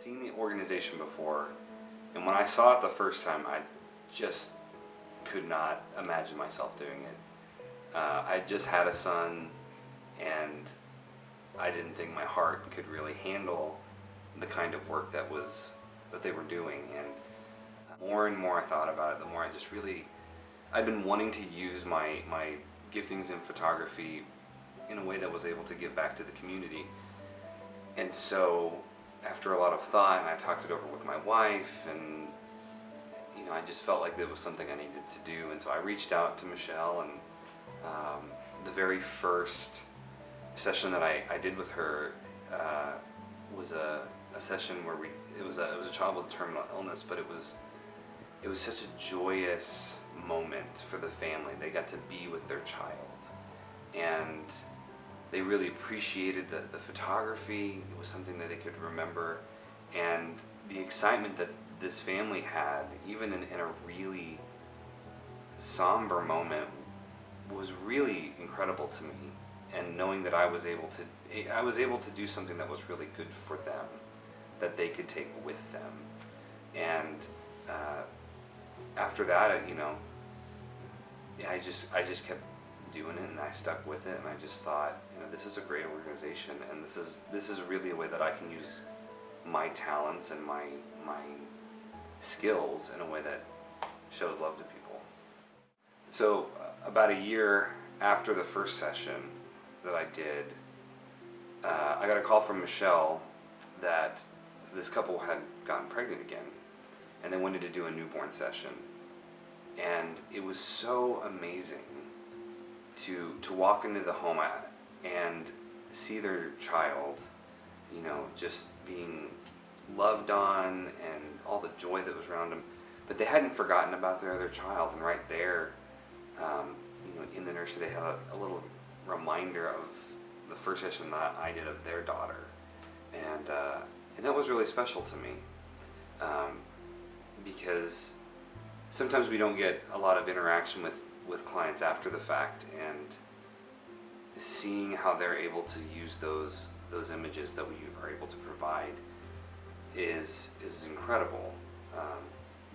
seen the organization before, and when I saw it the first time, I just could not imagine myself doing it. I just had a son, and I didn't think my heart could really handle the kind of work that they were doing. And more and more I thought about it, the more I've been wanting to use my giftings in photography in a way that was able to give back to the community. And so after a lot of thought, and I talked it over with my wife, and I just felt like there was something I needed to do. And so I reached out to Michelle, and the very first session that I did with her was a session where it was a child with terminal illness, but it was such a joyous moment for the family. They got to be with their child, and they really appreciated the photography. It was something that they could remember, and the excitement that this family had, even in a really somber moment, was really incredible to me. And knowing that I was able to do something that was really good for them, that they could take with them. And after that, I just kept doing it, and I stuck with it, and I just thought, this is a great organization, and this is really a way that I can use my talents and my skills in a way that shows love to people. So about a year after the first session that I did, I got a call from Michelle that this couple had gotten pregnant again, and they wanted to do a newborn session. And it was so amazing to walk into the home and see their child, just being loved on, and all the joy that was around them. But they hadn't forgotten about their other child, and right there, in the nursery, they had a little reminder of the first session that I did of their daughter, and that was really special to me, because sometimes we don't get a lot of interaction with clients after the fact, and seeing how they're able to use those images that we are able to provide is incredible.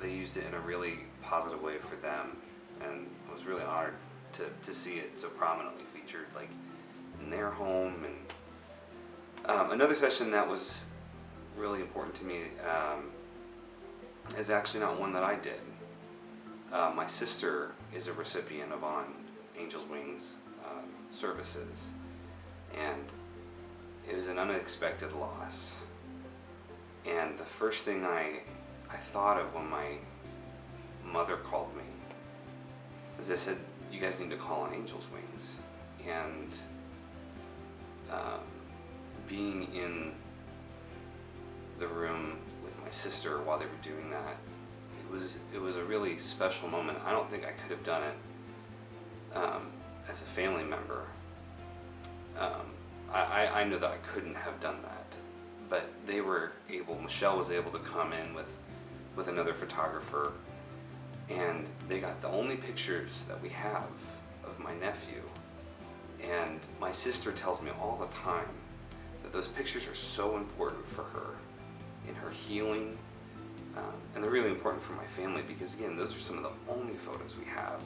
They used it in a really positive way for them, and I was really honored to see it so prominently featured, like in their home. And another session that was really important to me is actually not one that I did. My sister is a recipient of On Angel's Wings services, and it was an unexpected loss. And the first thing I thought of when my mother called me is, I said, you guys need to call On Angel's Wings. And being in the room with my sister while they were doing that, it was a really special moment. I don't think I could have done it as a family member. I know that I couldn't have done that, but Michelle was able to come in with another photographer, and they got the only pictures that we have of my nephew. And my sister tells me all the time that those pictures are so important for her in her healing, and they're really important for my family, because again, those are some of the only photos we have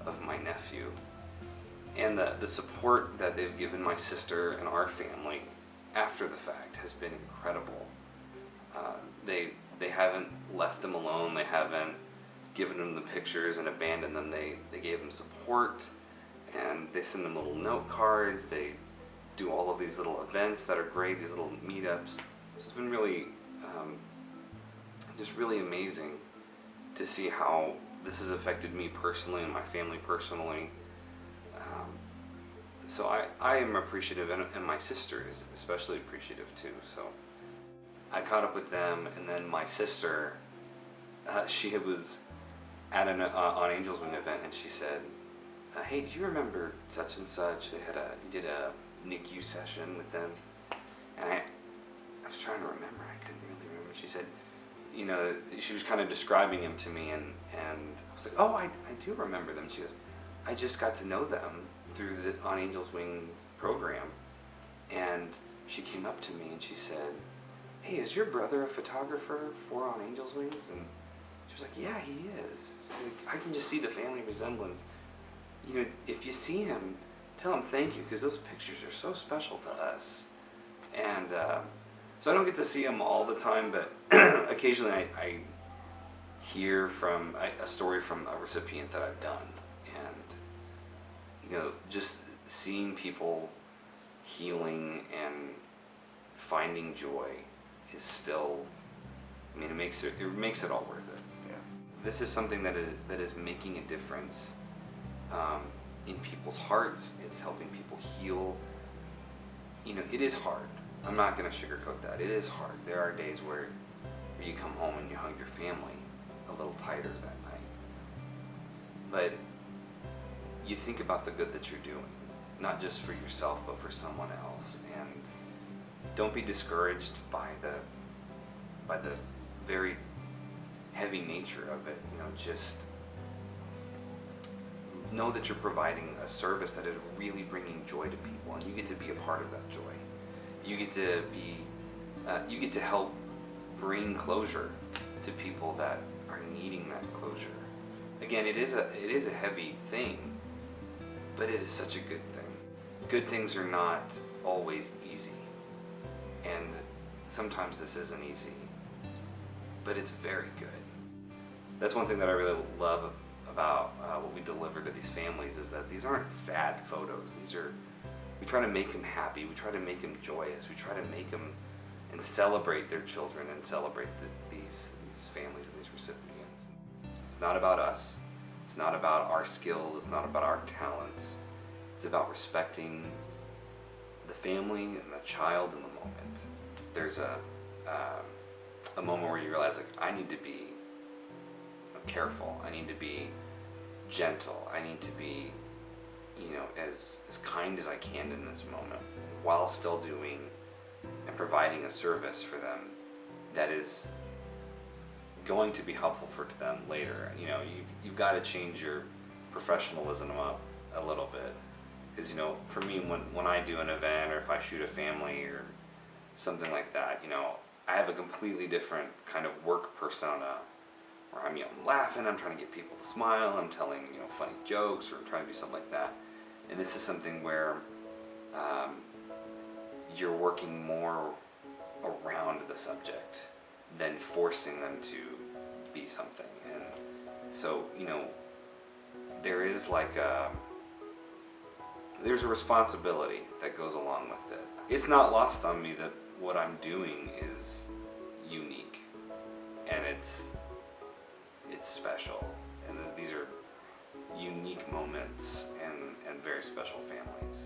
of my nephew. And the support that they've given my sister and our family after the fact has been incredible. They haven't left them alone. They haven't given them the pictures and abandoned them. They gave them support, and they send them little note cards. They do all of these little events that are great, these little meetups. It's been really, just really amazing to see how this has affected me personally and my family personally. So I am appreciative, and my sister is especially appreciative too. So I caught up with them, and then my sister, she was at an On Angel's Wing event, and she said, hey, do you remember such and such? You did a NICU session with them. And I was trying to remember, I couldn't really remember. She said, she was kind of describing him to me, and I was like, oh, I do remember them. She goes, I just got to know them through the On Angel's Wings program. And she came up to me and she said, hey, is your brother a photographer for On Angel's Wings? And she was like, yeah, he is. She's like, I can just see the family resemblance. You know, if you see him, tell him thank you, because those pictures are so special to us. And so I don't get to see him all the time, but occasionally I hear from a story from a recipient that I've done. And, you know, just seeing people healing and finding joy is still, I mean, it makes it all worth it. Yeah. This is something that is making a difference in people's hearts. It's helping people heal. You know, it is hard. I'm not going to sugarcoat that. It is hard. There are days where you come home and you hug your family a little tighter that night. But you think about the good that you're doing, not just for yourself, but for someone else. And don't be discouraged by the very heavy nature of it. You know, just know that you're providing a service that is really bringing joy to people, and you get to be a part of that joy. You get to be, you get to help bring closure to people that are needing that closure. Again, it is a heavy thing, but it is such a good thing. Good things are not always easy, and sometimes this isn't easy, but it's very good. That's one thing that I really love about what we deliver to these families, is that these aren't sad photos. We try to make them happy. We try to make them joyous. We try to make them and celebrate their children and celebrate these families and these recipients. It's not about us. It's not about our skills. It's not about our talents. It's about respecting the family and the child in the moment. There's a moment where you realize, like, I need to be careful. I need to be gentle. I need to be, you know, as kind as I can in this moment, while still doing and providing a service for them that is going to be helpful for them later. You know, you've got to change your professionalism up a little bit, because, you know, for me, when I do an event, or if I shoot a family or something like that, you know, I have a completely different kind of work persona, where I'm, you know, laughing, I'm trying to get people to smile, I'm telling, you know, funny jokes, or I'm trying to do something like that. And this is something where you're working more around the subject than forcing them to be something. And so, you know, there is like there's a responsibility that goes along with it. It's not lost on me that what I'm doing is unique, and it's special, and these are unique moments and very special families.